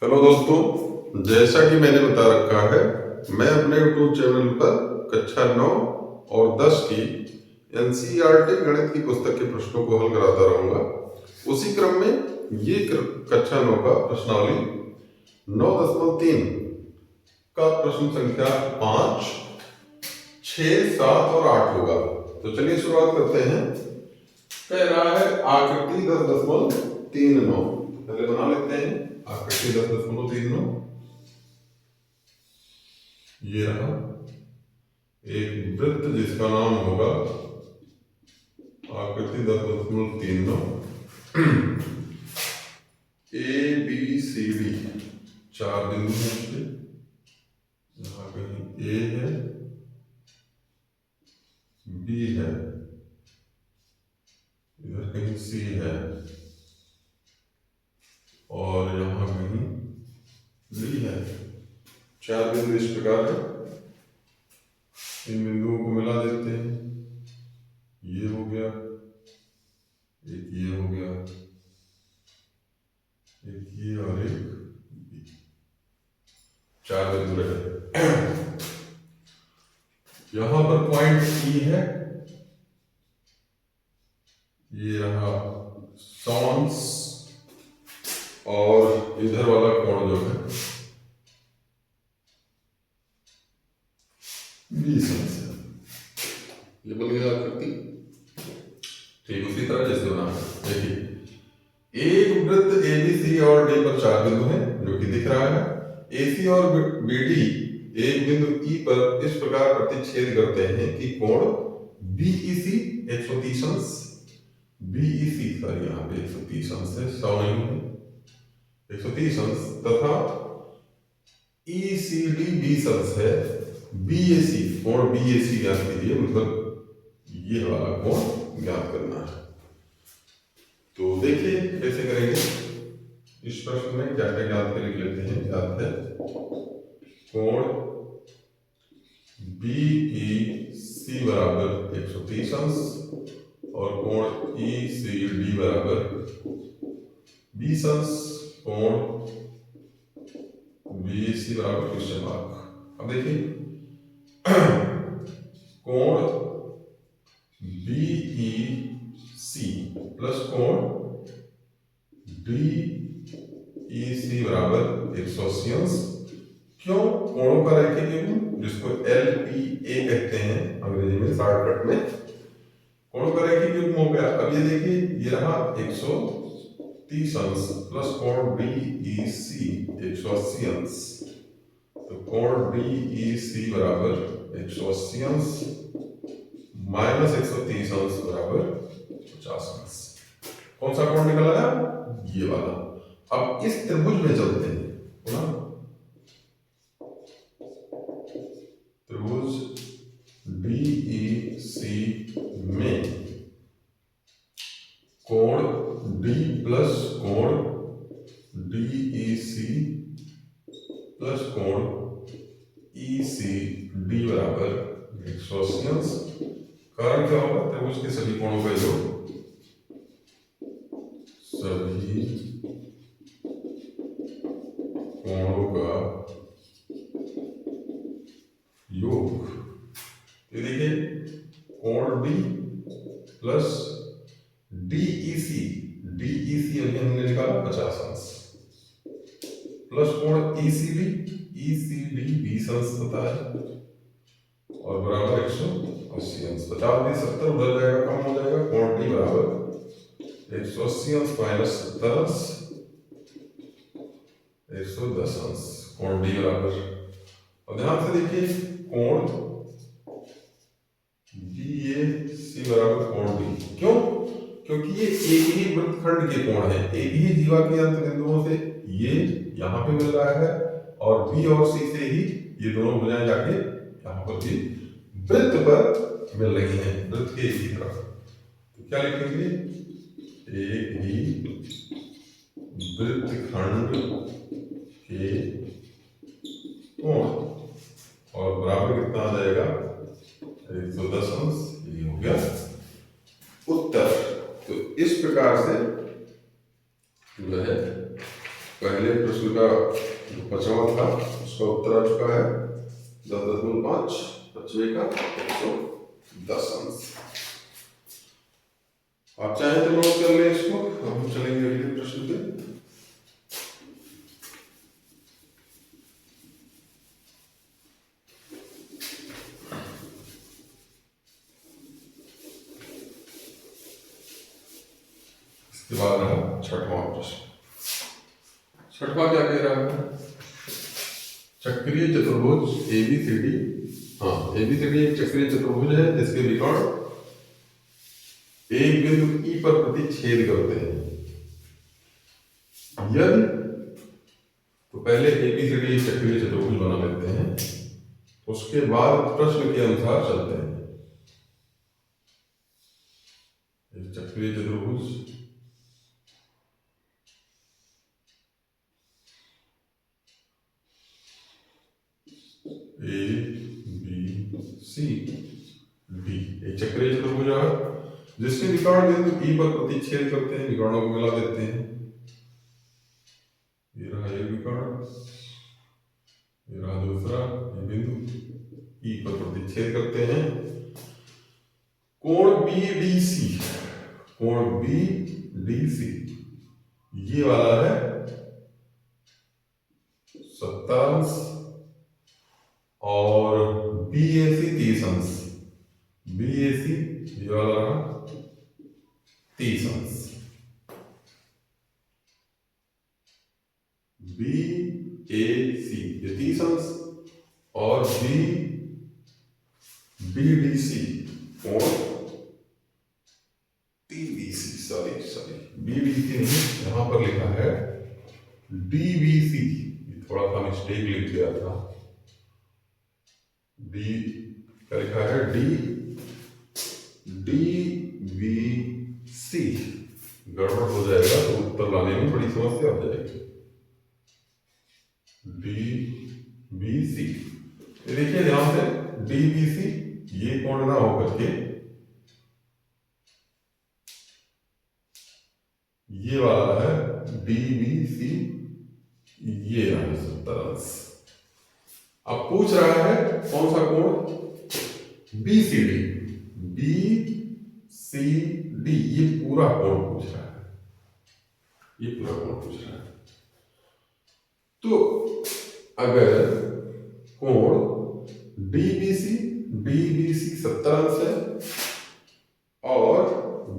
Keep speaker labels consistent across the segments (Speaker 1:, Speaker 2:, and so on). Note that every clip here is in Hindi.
Speaker 1: हेलो दोस्तों, जैसा कि मैंने बता रखा है, मैं अपने YouTube चैनल पर कक्षा 9 और 10 की एनसीईआरटी गणित की पुस्तक के प्रश्नों को हल कराता रहूंगा। उसी क्रम में ये कक्षा 9 का प्रश्नावली 9.3 का प्रश्न संख्या 5, 6, 7 और 8 होगा। तो चलिए शुरुआत करते हैं। कह रहा है आकृति 10.39। पहले बना लेते हैं आकृति 10.39। ये रहा एक वृत्त जिसका नाम होगा आकृति 10.39। ए बी सी डी 4 बिंदु हैं इसके। यहाँ कहीं ए है, बी है, इधर कहीं सी है और यहाँ कहीं डी है। 4 बिंदु इस प्रकार है। इन बिंदुओं को मिला देते हैं। ये हो गया, एक ये हो गया, एक ये और एक ये। 4 बिंदु रहे। यहां पर पॉइंट ई है, ये रहा सॉन्स और इधर वाला कोण जो है बी सॉन्स है। ये बन गया आकृति। ठीक उसी तरह जैसे बना है। देखिए एक वृत्त एबीसी और डी पर 4 बिंदु हैं जो कि दिख रहा है। एसी और बीडी एक बिंदु ई पर इस प्रकार प्रतिच्छेद करते हैं कि कोण बीईसी 130 अंश, बीईसी सॉरी यहाँ पे 130 अंश है, 100 नहीं है, 130 अंश तथा ईसीडी 20 अंश है। बीएसी कोण बीएसी ज्ञात कीजिए, मतलब ये वाला कोण ज्ञात करना है। तो देखिए कैसे करेंगे। इस प्रश्न में क्या क्या ज्ञात कर लिख लेते हैं। ज्ञात है कोण बीईसी बराबर 130 अंश और कोण ईसीडी बराबर 20 अंश। कोण बीईसी बराबर क्वेश्चन मार्क। अब देखिए कोण बीईसी प्लस कोण डीईसी बराबर 180 अंश। क्यों? कोणों का रैखिक युग्म जिसको एलपीए कहते हैं अंग्रेजी में शॉर्टकट में, कोणों का रैखिक युग्म हो गया। अब ये देखिए ये रहा 130 अंश प्लस कोण डीईसी 180 अंश। तो कोण डीईसी बराबर 180 अंश माइनस 130 अंश बराबर 50 अंश। कौन सा कोण निकल आया? ये वाला। अब इस त्रिभुज में चलते हैं ना। त्रिभुज डीईसी में कोण डी प्लस कोण डीईसी प्लस कोण ईसीडी बराबर 180 अंश। कारण क्या होगा? त्रिभुज के सभी कोणों का योग, सभी कोणों का योग। ये देखिए कोण डी प्लस डीईसी, डीईसी अभी हमने निकाला 50 अंश प्लस कोण ईसीडी, ईसीडी 20 अंश होता है और बराबर 180 अंश। 50 70 उधर जाएगा, कम हो जाएगा। कोण डी बराबर 180 अंश माइनस 70 अंश 110 अंश। कोण डी बराबर, और ध्यान से देखिए कोण बीएसी बराबर कोण डी। क्यों? क्योंकि ये एक ही वृत्तखंड के कोण है, एक ही जीवा के अंत बिंदुओं से ये यहाँ पे मिल रहा है और बी और सी से ही ये दोनों भुजाएं जाके यहाँ पर भी वृत्त पर मिल रही हैं, वृत्त के एक ही तरफ। तो क्या लिखेंगे? एक ही वृत्तखंड के कोण और बराबर कितना आ जाएगा? 110 अंश। ये हो गया उत्तर। तो इस प्रकार से जो है पहले प्रश्न का जो 5वां था उसका उत्तर आ चुका है 10.5, 5वें का 110 अंश। आप चाहें तो नोट कर लें इसको। अब हम चलेंगे अगले प्रश्न पे। इसके बाद रहा 6वां प्रश्न। 6वां क्या कह रहा है? चक्रीय चतुर्भुज ABCD, हाँ ABCD एक चक्रीय चतुर्भुज है जिसके विकर्ण एक बिंदु E पर प्रतिच्छेद करते हैं। यदि तो पहले ABCD एक चक्रीय चतुर्भुज बना लेते हैं, उसके बाद प्रश्न के अनुसार चलते हैं। एक चक्रीय चतुर्भुज ABCD एक चक्रीय चतुर्भुज है जिसके विकर्ण बिंदु E पर प्रतिच्छेद करते हैं। विकर्णों को मिला देते हैं। ये रहा एक विकर्ण, ये रहा दूसरा, ये बिंदु E पर प्रतिच्छेद करते हैं। कोण BDC, कोण BDC ये वाला है 70 अंश और BAC 30 अंश। BAC ये वाला रहा 30 अंश। BAC ये 30 अंश और BDC कोण BDC नहीं, यहां पर लिखा है DBC। थोड़ा सा मिस्टेक लिख दिया था। क्या लिखा है? DBC गड़बड़ हो जाएगा तो उत्तर लाने में बड़ी समस्या हो जाएगी। DBC देखिए ध्यान से, DBC ये कोण ना होकर के ये वाला है DBC, ये है 70 अंश। अब पूछ रहा है कौन सा कोण? BCD। BCD ये पूरा कोण पूछ रहा है, ये पूरा कोण पूछ रहा है। तो अगर कोण DBC 70 अंश है और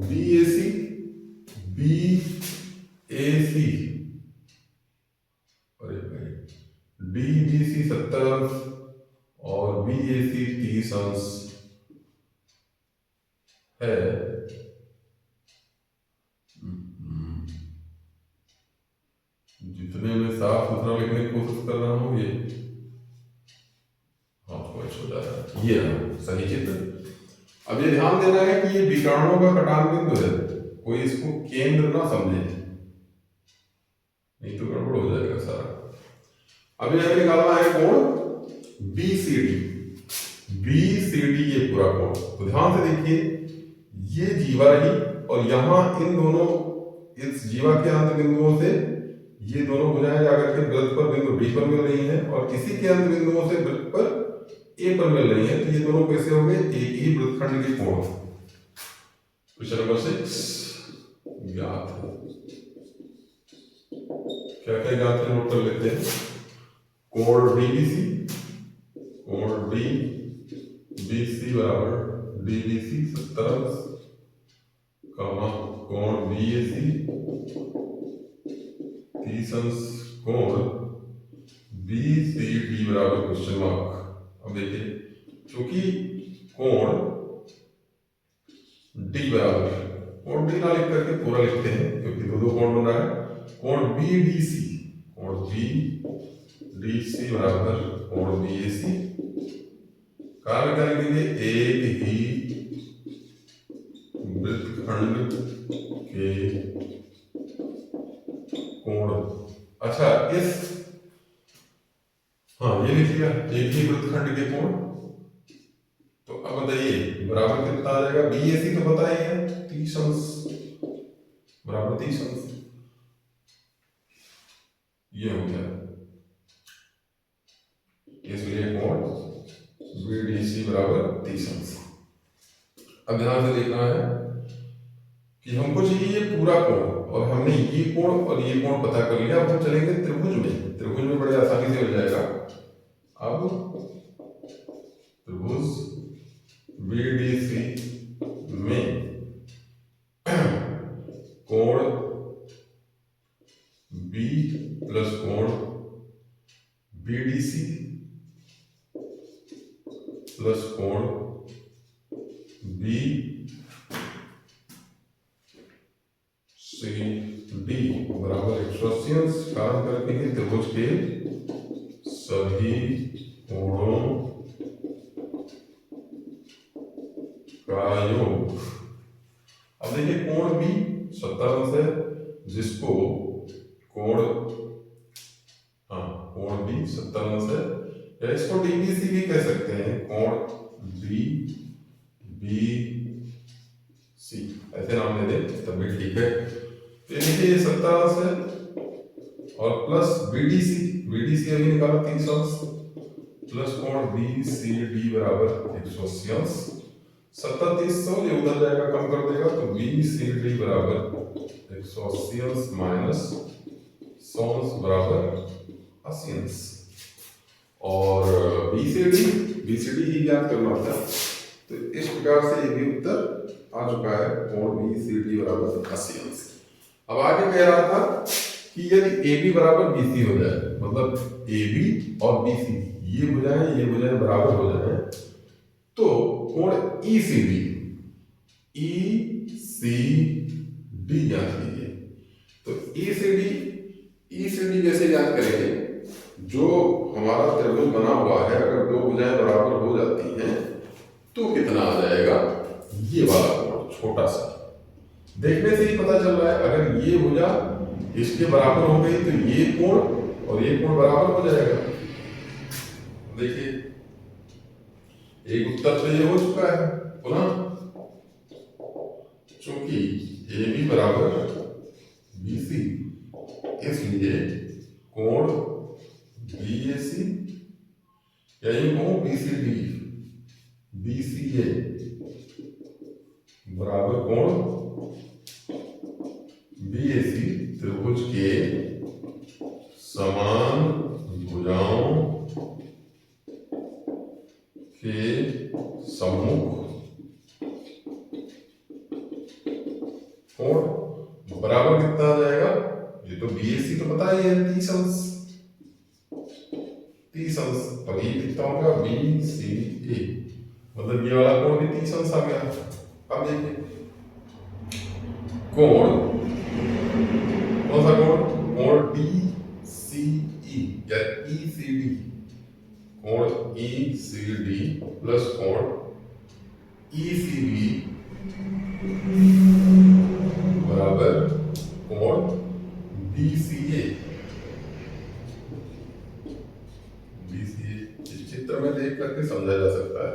Speaker 1: BAC अरे भाई DBC 70 अंश और BAC 30 अंश है, जितने में साफ सुथरा लिखने की कोशिश कर रहा हूं ये हाँ स्पष्ट हो जा रहा है। ये सही चित्र। अब ये ध्यान देना है कि ये विकर्णों का कटान बिंदु है, कोई इसको केंद्र ना समझे, नहीं तो गड़बड़ हो जाएगा सारा। अभी हमें निकालना है कोण BCD ये पूरा कोण। तो ध्यान से देखिए, ये जीवा रही और यहां इन दोनों, इस जीवा के अंत बिंदुओं से ये दोनों भुजाएं जाकर के वृत्त पर बिंदु D पर मिल रही हैं और इसी के अंत बिंदुओं से वृत्त पर A पर मिल रही हैं। तो ये दोनों कैसे होंगे? एक ही वृत्तखंड के कोण। क्वेश्चन नंबर 6 ज्ञात है। क्या क्या ज्ञात है नोट कर लेते हैं। कोण DBC, कोण DBC बराबर DBC 70 अंश, कोण BAC 30 अंश, कोण BCD बराबर क्वेश्चन मार्क। अब देखिए, क्योंकि कोण D बराबर, कोण D ना लिख करके पूरा लिखते हैं क्योंकि दो कोण बन रहा है। कोण BDC, कोण BDC बराबर कोण BAC। कारण क्या लिखेंगे? एक ही वृत्तखंड के कोण। अच्छा, इस हाँ ये लिख लिया, एक ही वृत्तखंड के कोण। तो अब बताइए बराबर कितना आ जाएगा? BAC तो पता ही है 30 अंश बराबर 30 अंश। ये हो गया, इसलिए कोण BDC बराबर 30 अंश। अब ध्यान से देखना है कि हमको चाहिए ये पूरा कोण, और हमने ये कोण और ये कोण पता कर लिया। अब हम चलेंगे त्रिभुज में, त्रिभुज में बड़े आसानी से हो जाएगा। अब त्रिभुज BDC में कोण B प्लस कोण BDC प्लस कोण BCD बराबर 180 अंश। कारण करके है त्रिभुज के सभी कोणों का योग। अब देखिए कोण B 70 अंश है, जिसको कोण B 70 अंश है, या इसको DBC भी कह सकते हैं, कोण BC ऐसे नाम दे दें तब भी ठीक है। तो ये देखिए 70 अंश है, और प्लस BDC अभी निकाला 30 अंश, प्लस कोण BCD बराबर 180 अंश। 70 30 100 ये उधर जाएगा, कम कर देगा, तो BCD बराबर 180 अंश माइनस 100 अंश बराबर 80 अंश। और BCD ही ज्ञात करना था, तो इस प्रकार से ये भी उत्तर आ चुका है, कोण BCD बराबर 80 अंश। अब आगे कह रहा था कि यदि AB बराबर BC हो जाए, मतलब AB और BC ये भुजाएं बराबर हो जाए, तो कोण ECD ज्ञात कीजिए। तो ECD कैसे ज्ञात करेंगे? जो हमारा त्रिभुज बना हुआ है, अगर दो भुजाएं बराबर हो जाती हैं तो कितना आ जाएगा? ये वाला कोण छोटा सा, देखने से ही पता चल रहा है। अगर ये भुजा इसके बराबर हो गई तो ये कोण और ये कोण बराबर हो जाएगा। देखिए एक उत्तर तो ये हो चुका है पुनः, चूंकि AB बराबर BC, इसलिए कोण BAC या ये कहूं BCA बराबर कोण BAC त्रिभुज के समान भुजाओं के सम्मुख कोण बराबर कितना आ जाएगा? ये तो BAC तो पता ही है 30 अंश, 30 अंश, और ये कितना होगा? BCA, मतलब ये वाला कोण भी 30 अंश आ गया। अब देखिए कोण, कौन सा कोण? कोण DCE या ECD, कोण ECD प्लस कोण ECB बराबर कोण BCA। इस चित्र में देख करके समझा जा सकता है,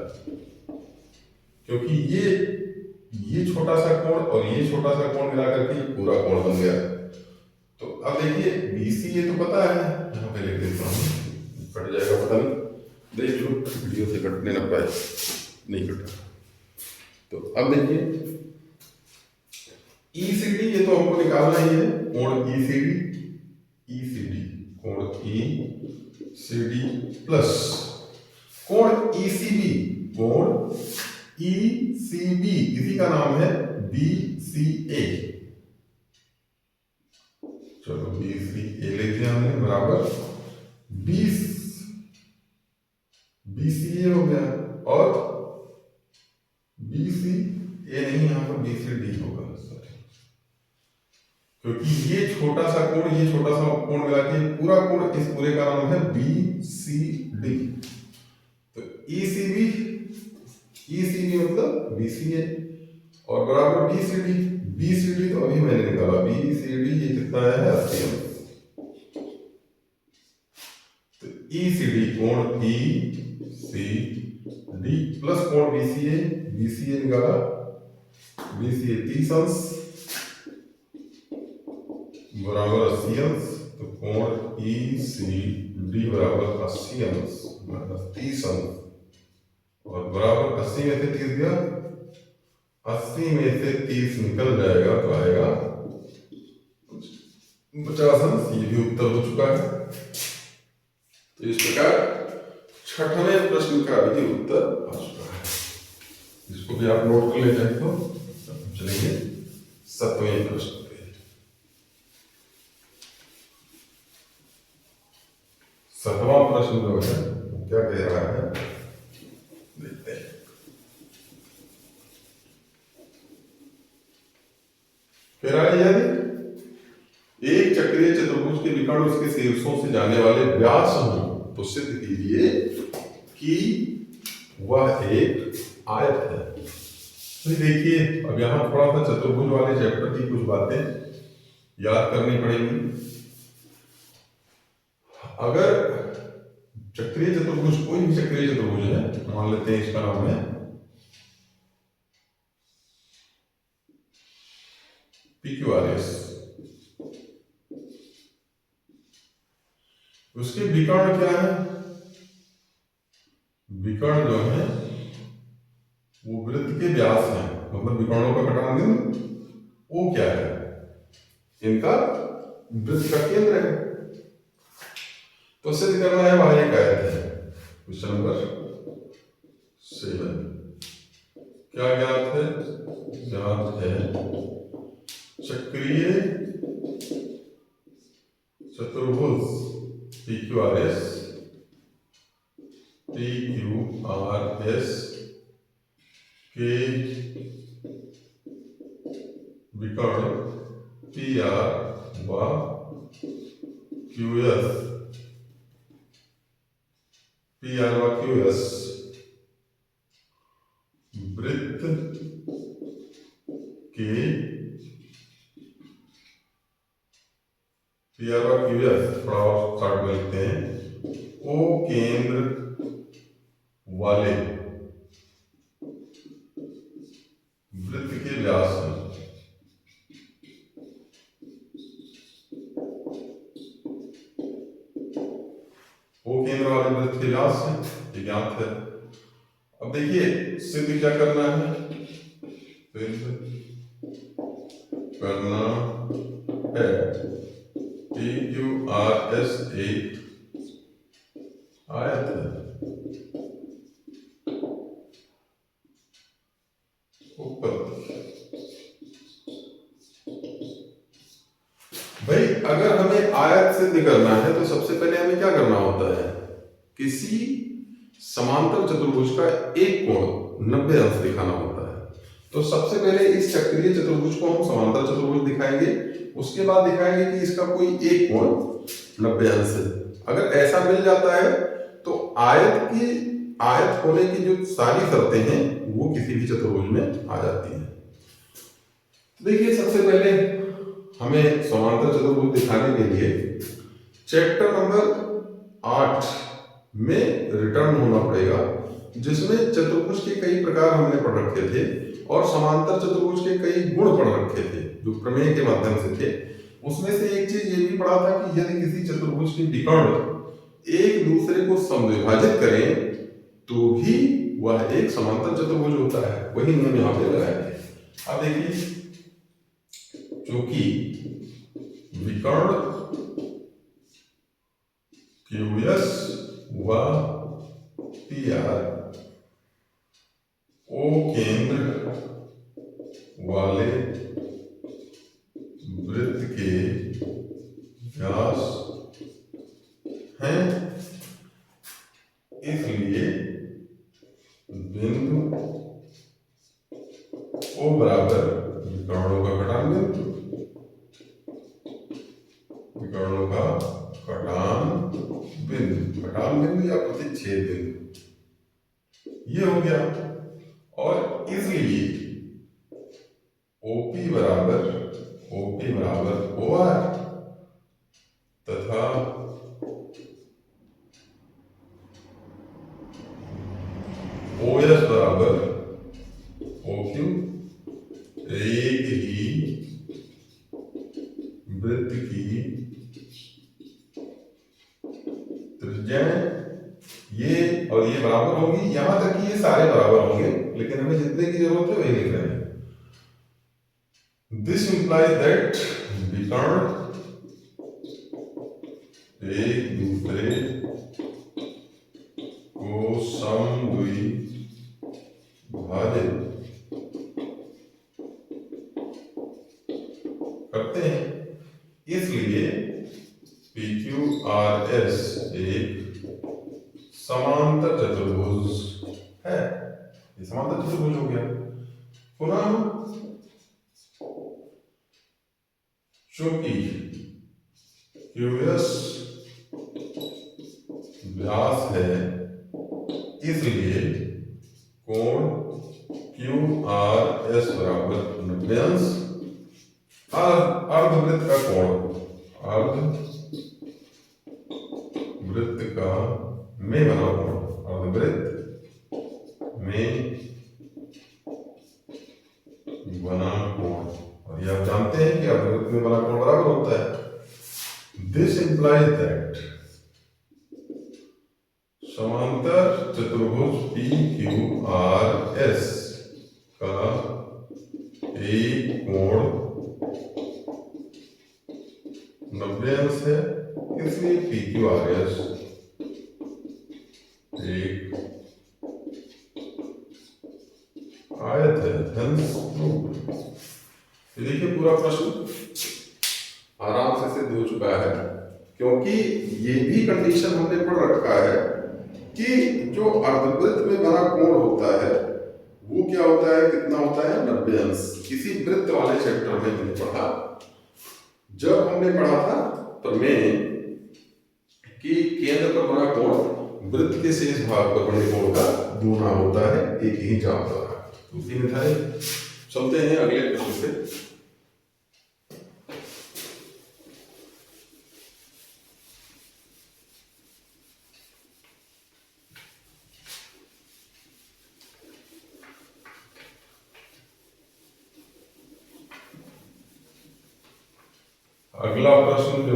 Speaker 1: क्योंकि ये छोटा सा कोण और ये छोटा सा कोण मिला करके ये पूरा कोण बन गया। तो अब देखिए BCA तो पता है, यहाँ पे लिख देता हूँ, कट जाएगा पता नहीं, देख लो वीडियो से कटने ना पाए, नहीं कटा। तो अब देखिए ECD, ये तो हमको निकालना ही है, कोण ECD कोण ECD प्लस कोण ECB, कोण ECB इसी का नाम है BCA। चलो BCA लिख दिया हमने, बराबर 20 BCA हो गया, और BCA नहीं, यहाँ पर BCD होगा, क्योंकि ये छोटा सा कोण ये छोटा सा कोण मिला के पूरा कोण, इस पूरे का नाम है BCD। तो ECB मतलब BCA और बराबर BCD तो अभी मैंने निकाला, BCD ये कितना है? 80 अंश। तो ECD कोण ECD प्लस कोण BCA निकाला, BCA 30 अंश बराबर 80 अंश, तो कोण ई सी डी बराबर 80 अंश माइनस 30 अंश और बराबर 80 में से 30 गया, 80 में से 30 निकल जाएगा तो आएगा 50 अंश। ये भी उत्तर हो चुका है। तो इस प्रकार छठवें प्रश्न का भी उत्तर आ चुका है। इसको भी आप नोट कर ले जाए तो चलेंगे सातवें प्रश्न पे। सातवां प्रश्न जो है क्या कह रहा है देखते हैं। कह रहा है यदि एक चक्रीय चतुर्भुज के विकर्ण उसके शीर्षों से जाने वाले व्यास हों तो सिद्ध कीजिए कि वह एक आयत है। तो देखिए अब यहां थोड़ा सा चतुर्भुज वाले चैप्टर की कुछ बातें याद करनी पड़ेंगी। अगर चक्रीय चतुर्भुज, कोई भी चक्रीय चतुर्भुज है, मान लेते हैं इसका नाम है PQRS, उसके विकर्ण क्या है? विकर्ण जो है वो वृत्त के व्यास है, मतलब विकर्णों का घटान बिंदु वो क्या है? इनका वृत्त का केंद्र है। तो सिद्ध करना है वह एक आयत है। क्वेश्चन नंबर 7 क्या ज्ञात है? ज्ञात है चक्रीय चतुर्भुज PQRS के विकर्ण PR व QS वृत्त के PR व QS थोड़ा और शॉर्ट में लिखते हैं O केंद्र वाले वृत्त के व्यास हैं। O केंद्र वाले वृत्त के व्यास हैं, ये ज्ञात है। अब देखिए सिद्ध क्या करना है? सिद्ध करना है PQRS एक आयत है। भाई अगर हमें आयत सिद्ध करना है तो सबसे पहले हमें क्या करना होता है? किसी समांतर चतुर्भुज का एक कोण 90 अंश दिखाना होता है। तो सबसे पहले इस चक्रीय चतुर्भुज को हम समांतर चतुर्भुज दिखाएंगे, उसके बाद दिखाएंगे कि इसका कोई एक कोण 90 अंश है। अगर ऐसा मिल जाता है तो आयत होने की जो सारी शर्तें हैं वो किसी भी चतुर्भुज में आ जाती हैं। देखिए सबसे पहले हमें समांतर चतुर्भुज दिखाने के लिए चैप्टर नंबर 8 में रिटर्न होना पड़ेगा, जिसमें चतुर्भुज के कई प्रकार हमने पढ़ रखे थे और समांतर चतुर्भुज के कई गुण पढ़ रखे थे जो प्रमेय के माध्यम से थे। उसमें से एक चीज ये भी पढ़ा था कि यदि किसी चतुर्भुज के विकर्ण एक दूसरे को समविभाजित करें तो भी वह एक समांतर चतुर्भुज होता है। वही नियम यहाँ पे लगाए थे। अब देखिए चूंकि विकर्ण QS व PR O केंद्र वाले वृत्त के व्यास हैं, इसलिए बिंदु O बराबर विकर्णों का घटान बिंदु, विकर्णों का घटान बिंदु या प्रतिच्छेद बिंदु ये हो गया। और इसलिए OP बराबर OR तथा OS बराबर OQ एक ही वृत्त की भुजाएं ये और ये बराबर होंगी, यहां तक कि ये सारे बराबर होंगे, लेकिन हमें जितने की जरूरत है वही लिख रहे हैं। दिस इंप्लाइज दैट विकर्ण एक दूसरे को समद्विभाजित करते हैं, इसलिए PQRS एक समांतर चतुर्भुज है। ये समांतर चतुर्भुज हो गया। पुनः चूंकि QS व्यास है, इसलिए कोण QRS बराबर 90 अंश। अर्धवृत्त का कोण, अर्धवृत्त का में बना कोण, अर्धवृत्त में बना कोण, और ये आप जानते हैं कि अर्धवृत्त में बना कोण बराबर होता है। दिस इंप्लाइज दैट समांतर चतुर्भुज PQRS का एक कोण 90 अंश है, इसलिए PQRS एक आयत है। देखिए पूरा प्रश्न आराम से सिद्ध हो चुका है, क्योंकि ये भी कंडीशन हमने पढ़ रखा है कि जो अर्धवृत्त में बना कोण होता है वो क्या होता है, कितना होता है, 90 अंश। किसी वृत्त वाले चैप्टर में हमने पढ़ा, जब हमने पढ़ा था प्रमेय कि केंद्र पर बना कोण वृत्त के शेष भाग पर बने कोण का दूना होता है, एक ही चाप द्वारा। तो चलते हैं अगले प्रश्न पे। अगला प्रश्न जो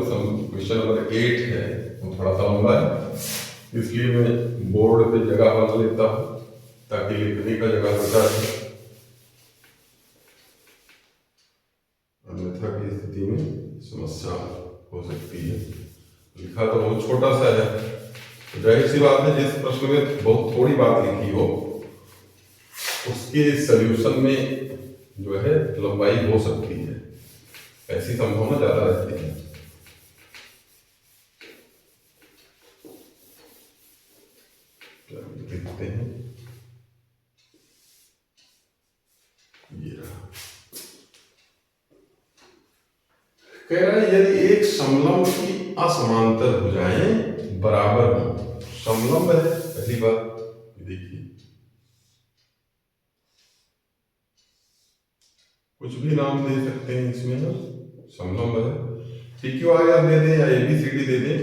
Speaker 1: क्वेश्चन नंबर 8 है वो थोड़ा सा लंबा है, इसलिए मैं बोर्ड पे जगह बना लेता हूँ ताकि लिखने का जगह बचा रहे, अन्यथा की स्थिति में समस्या हो सकती है। लिखा तो बहुत छोटा सा है, तो जाहिर सी बात है जिस प्रश्न में बहुत थोड़ी बात लिखी हो उसके सॉल्यूशन में जो है लंबाई हो सकती है, ऐसी संभावना ज्यादा रहती है। देखते हैं, ये कह रहा है यदि एक समलंब की असमांतर भुजाएं बराबर हो, समलंब है पहली बात, देखिए कुछ भी नाम दे सकते हैं इसमें ना, समलंब है, PQRS दे दें या ABCD दे दें,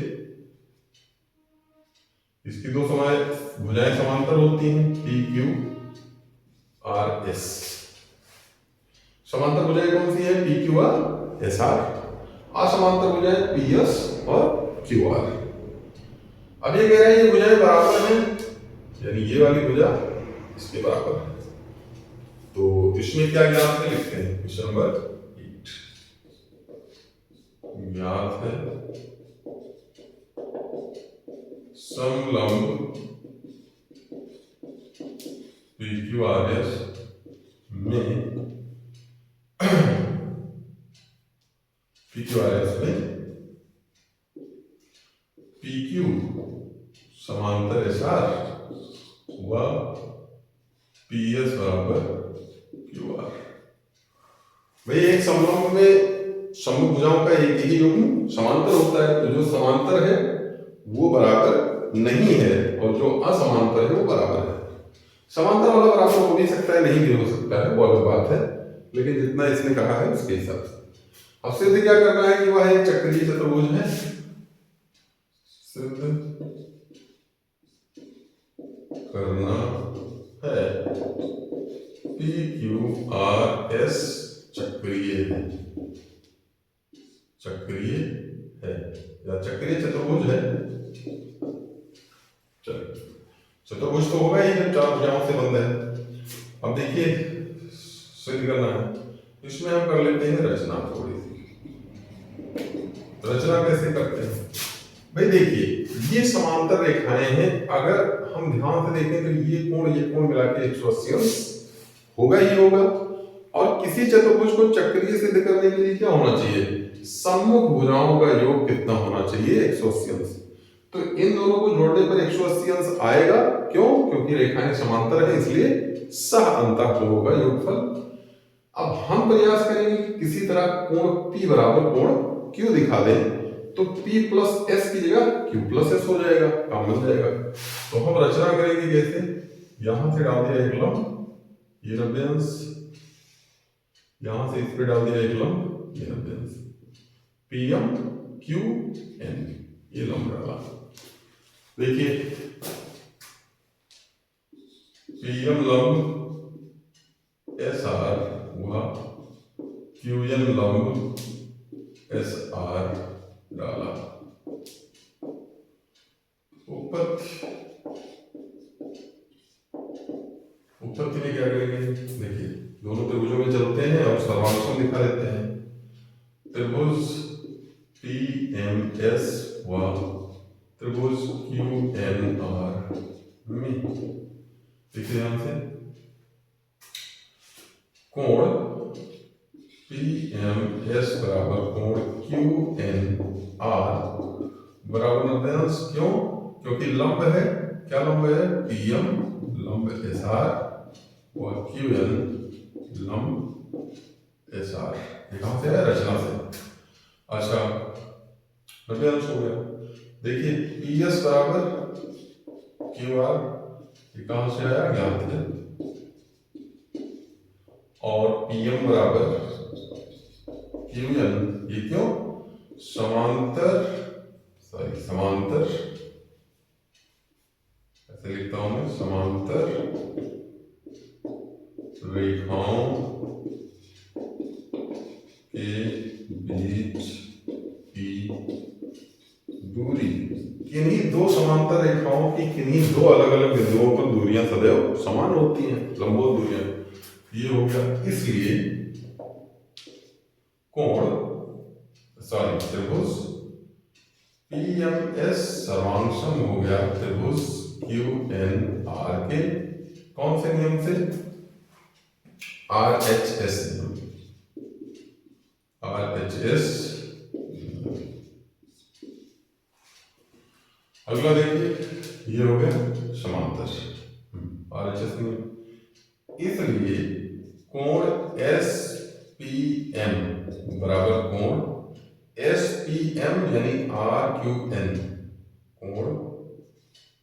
Speaker 1: इसकी दो भुजाएं समांतर होती हैं, PQRS। समांतर भुजाएं कौन सी है, PQRSR। असमांतर भुजाएं PS और QR। अब ये कह रहे हैं ये भुजाएं बराबर हैं, यानी ये वाली भुजा इसके बराबर है, तो इसमें क्या ज्ञात है लिखते हैं। क्वेश्चन नंबर 8 ज्ञात है समलंब PQRS में PQ समांतर SR व PS बराबर QR। भाई एक समलंब में समभुजाओं का एक ही युग्म समांतर होता है, तो जो समांतर है वो बराबर नहीं है और जो असमांतर है वो बराबर है। समांतर वाला बराबर हो भी सकता है, नहीं भी हो सकता है, वो अलग बात है, लेकिन जितना इसने कहा है उसके हिसाब से अब सिद्ध क्या करना है कि वह एक चक्रीय चतुर्भुज है। सिद्ध करना है PQRS चक्रीय है, चक्रीय है या चक्रीय चतुर्भुज है, तो होगा ही जब चार भुजाओं से बंद है। अब देखिए सिद्ध करना है, इसमें हम कर लेते हैं रचना। थोड़ी सी रचना कैसे करते हैं भाई, देखिए ये समांतर रेखाएं हैं, अगर हम ध्यान से देखें तो ये कोण मिला के 180 होगा ही होगा। और किसी चतुर्भुज को चक्रीय सिद्ध करने के लिए क्या होना चाहिए, सम्मुख भुजाओं का योग कितना होना चाहिए, 180। तो इन दोनों को जोड़ने पर 180 आएगा, क्यों, क्योंकि रेखाएं समांतर है, इसलिए सह अंतःकोणों का योगफल। अब हम प्रयास करेंगे कि किसी तरह कोण P बराबर कोण Q दिखा दें, तो P प्लस S की जगह Q प्लस S हो जाएगा, काम बन जाएगा। तो हम रचना करेंगे कैसे, यहां से डाल दिया एक लंब, ये 90 अंश, यहां से इस पे डाल दिया एक लंब, ये 90 अंश, PM QN, ये लंब डाला। देखिए PM लंब SR हुआ, QN लंब SR डाला। उत्पत्ति में क्या करेंगे, देखिए दोनों त्रिभुजों में चलते हैं और सर्वांशों दिखा देते हैं। त्रिभुज PMS व त्रिभुज QNR में देखिए ध्यान से, कोण PMS बराबर कोण QNR बराबर 90 अंश। क्यों, क्योंकि लंब है, क्या लंब है, PM लंब SR और QN लंब SR। ये कहां से है, रचना से। अच्छा 90 अंश हो गया। देखिए PS बराबर QR, ये कहां से आया, ज्ञात है, और PM बराबर QN, ये क्यों, समांतर ऐसे लिखता हूं मैं, समांतर रेखाओं के बीच की दूरी, किन्हीं दो समांतर रेखाओं की किन्हीं दो अलग अलग बिंदुओं पर दूरियां सदैव समान होती हैं, लंबवत दूरियां, ये हो गया। इसलिए त्रिभुज PMS सर्वांशम हो गया त्रिभुज QNR के कौन से नियम से, RHS नियम, RHS। अगला देखिए, ये हो गया समांतर, RHS नियम। इसलिए कोण SPM बराबर कोण SPM यानी RQN, कोण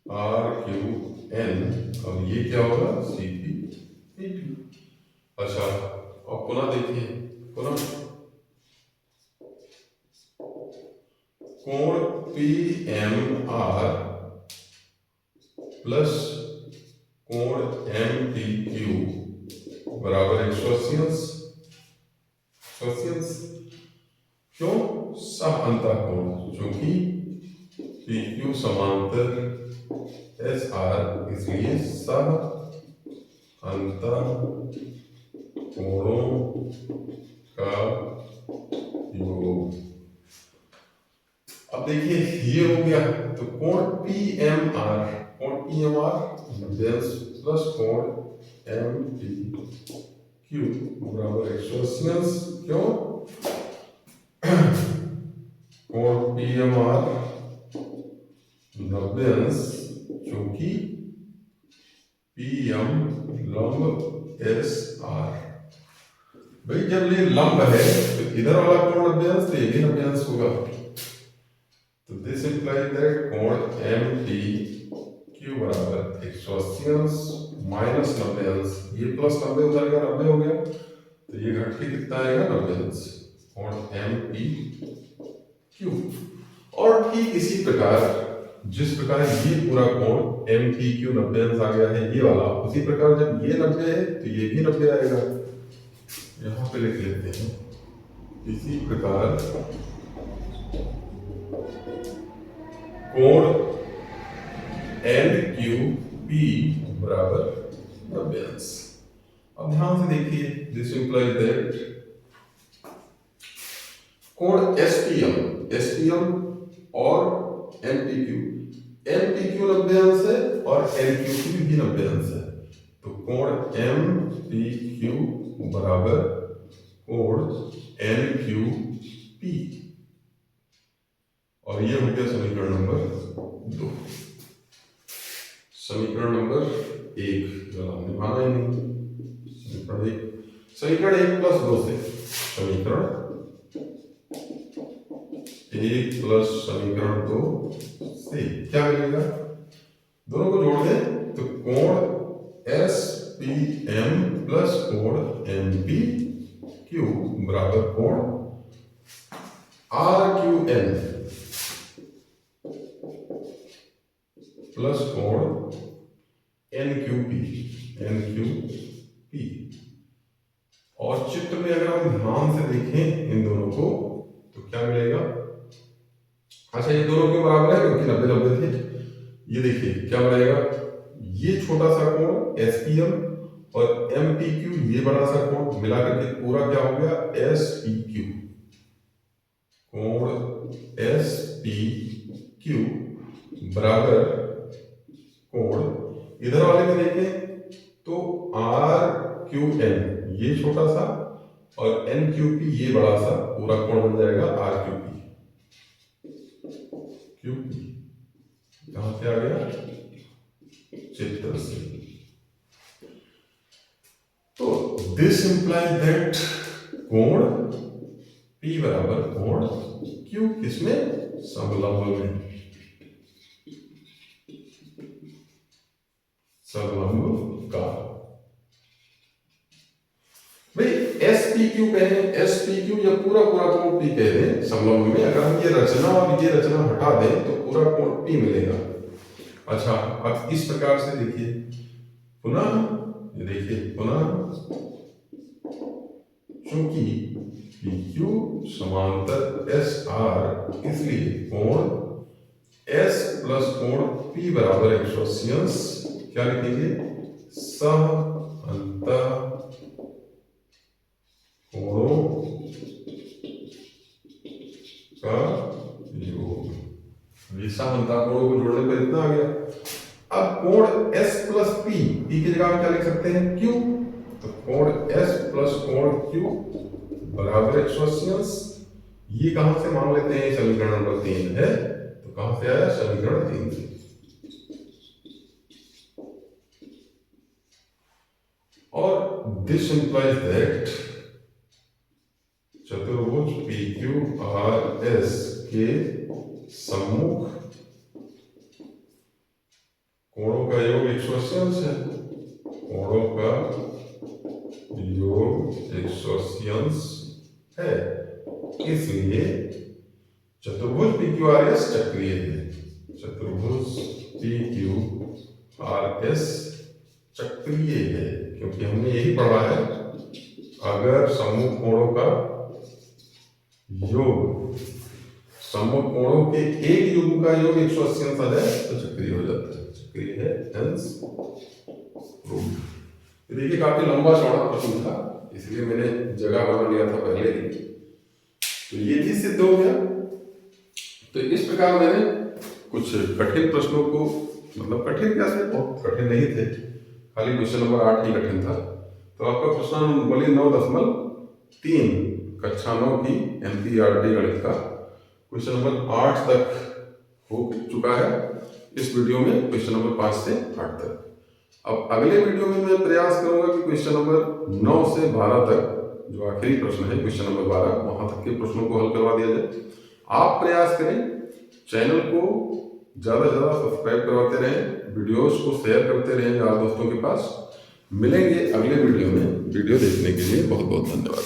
Speaker 1: RQN, और ये क्या होगा, CP। अच्छा अब पुनः देखिए, पुनः कोण PMR प्लस कोण MPQ बराबर 180 अंश। क्यों, सह अंतःकोण, क्योंकि PQ समांतर SR, इसलिए सह अंतःकोणों का योग। अब देखिए ये हो गया, तो कोण PMR प्लस कोण MPQ बराबर 180 अंश। क्यों, कोण PMR 90 अंश, क्योंकि PM लंब SR। भाई जब ये लंब है तो इधर वाला कोण 90 अंश, तो ये भी 90 अंश होगा। तो दिस इंप्लाइज दैट कोण MPQ बराबर 180 अंश माइनस 90 अंश, ये प्लस 90 उधर का 90 हो गया, तो ये घट के कितना आएगा, 90 अंश, कोण MPQ। और ठीक इसी प्रकार जिस प्रकार ये पूरा कोण MPQ 90 अंश आ गया है, ये वाला, उसी प्रकार जब ये 90 है तो ये भी 90 आएगा। यहां पे लिख लेते हैं, इसी प्रकार कोण NQP बराबर 90 अंश। अब ध्यान से देखिए, दिस इंप्लाइज दैट कोण एसपीएम और एमपीक्यू 90 अंश है और एलक्यूपी भी 90 अंश है। तो कोण एमपीक्यू बराबर कोण एलक्यूपी, और ये हो गया समीकरण नंबर 2। समीकरण नंबर 1 हमने माना ही नहीं। समीकरण 1 प्लस 2 से समीकरण 1 प्लस समीकरण 2 से क्या मिलेगा? दोनों को जोड़ दें तो कोण एसपीएम प्लस कोण एमपीक्यू बराबर कोण आरक्यूएन प्लस कोण एनक्यूपी। और चित्र में अगर हम ध्यान से देखें इन दोनों को तो क्या मिलेगा? अच्छा, ये दोनों क्यों बराबर है? क्योंकि 90-90 थे। ये देखिए क्या बनेगा, ये छोटा सा कोण एसपीएम और एमपीक्यू, ये बड़ा सा कोण मिला करके पूरा क्या हो गया? एसपीक्यू। कोण एसपीक्यू बराबर कोण, इधर वाले में देखें तो आर क्यू एन, ये छोटा सा, और एन क्यू पी ये बड़ा सा, पूरा कोण बन जाएगा आर क्यू पी। कहां से आ गया? चित्र से। तो दिस इंप्लाइज दैट कोण P बराबर कोण Q किसमें? समलंब में। समलंब का भाई SPQ कहें, SPQ या पूरा पूरा कोण P कह दें समलंब में। अगर हम ये रचना और ये रचना हटा दें तो पूरा कोण P मिलेगा। अच्छा, अब इस प्रकार से देखिए, पुनः ये देखिए, पुनः चूंकि PQ समांतर SR, इसलिए कोण S प्लस कोण P बराबर 180 अंश क्या लिखेंगे? सह अंतः कोणों का योग। सह अंतः कोणों को जोड़ने पर इतना आ गया। अब कोण S प्लस P, P की जगह हम क्या लिख सकते हैं? Q। तो कोण S प्लस कोण Q बराबर 180 अंश। ये कहां से मान लेते हैं? समीकरण नंबर 3 है, तो कहां से आया? समीकरण 3 से। और दिस इंप्लाइज दैट चतुर्भुज PQRS के सम्मुख कोणों का योग 180 अंश है। कोणों का योग 180 अंश है, इसलिए चतुर्भुज PQRS चक्रीय है। चतुर्भुज PQRS चक्रीय है, क्योंकि हमने यही पढ़ा है, अगर सम्मुख कोणों का योग, सम्मुख कोणों के एक युग्म का योग 180 अंश आ जाए तो चक्रीय हो जाता है। चक्रीय है, hence proved। देखिए काफी लंबा चौड़ा प्रश्न था, इसलिए मैंने जगह बना लिया था पहले ही। तो ये भी सिद्ध हो गया। तो इस प्रकार मैंने कुछ कठिन प्रश्नों को, मतलब कठिन क्या से, बहुत कठिन नहीं थे, खाली क्वेश्चन नंबर 8 ही कठिन था। तो आपका प्रश्नावली 9.3 कक्षा 9 की NCERT गणित का क्वेश्चन नंबर 8 तक हो चुका है। इस वीडियो में क्वेश्चन नंबर 5 से 8 तक। अब अगले वीडियो में मैं प्रयास करूंगा कि क्वेश्चन नंबर 9 से 12 तक, जो आखिरी प्रश्न है क्वेश्चन नंबर 12, वहां तक के प्रश्नों को हल करवा दिया जाए। आप प्रयास करें, चैनल को ज्यादा से ज्यादा सब्सक्राइब करवाते रहें, वीडियोस को शेयर करते रहें यार दोस्तों के पास। मिलेंगे अगले वीडियो में। वीडियो देखने के लिए बहुत बहुत धन्यवाद।